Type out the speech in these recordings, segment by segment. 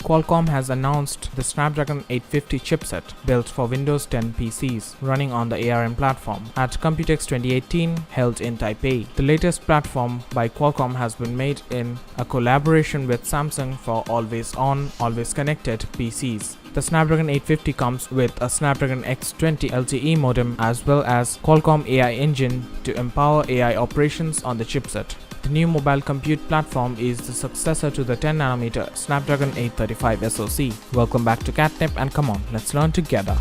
Qualcomm has announced the Snapdragon 850 chipset built for Windows 10 PCs running on the ARM platform at Computex 2018 held in Taipei. The latest platform by Qualcomm has been made in a collaboration with Samsung for always-on, always-connected PCs. The Snapdragon 850 comes with a Snapdragon X20 LTE modem as well as Qualcomm AI engine to empower AI operations on the chipset. The new mobile compute platform is the successor to the 10nm Snapdragon 835 SoC. Welcome back to QatNip, and come on, let's learn together.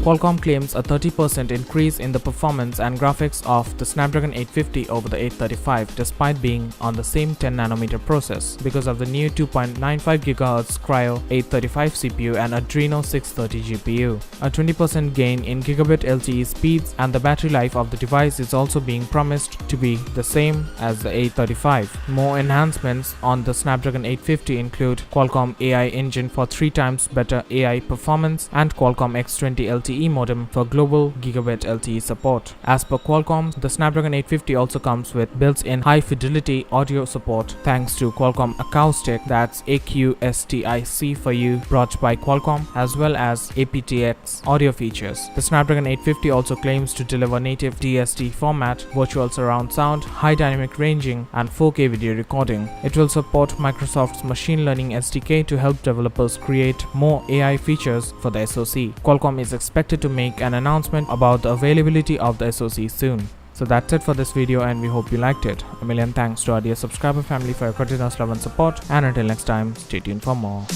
Qualcomm claims a 30% increase in the performance and graphics of the Snapdragon 850 over the 835 despite being on the same 10nm process because of the new 2.95 GHz Cryo 835 CPU and Adreno 630 GPU. A 20% gain in gigabit LTE speeds, and the battery life of the device is also being promised to be the same as the 835. More enhancements on the Snapdragon 850 include Qualcomm AI engine for 3 times better AI performance and Qualcomm X20 LTE modem for global gigabit LTE support. As per Qualcomm, the Snapdragon 850 also comes with built-in high-fidelity audio support thanks to Qualcomm Acoustic, that's AQSTIC for you, brought by Qualcomm, as well as aptX audio features. The Snapdragon 850 also claims to deliver native DSD format, virtual surround sound, high dynamic ranging, and 4K video recording. It will support Microsoft's machine learning SDK to help developers create more AI features for the SoC. Qualcomm is expected to make an announcement about the availability of the SoC soon. So that's it for this video, and we hope you liked it. A million thanks to our dear subscriber family for your continuous love and support, and until next time, stay tuned for more.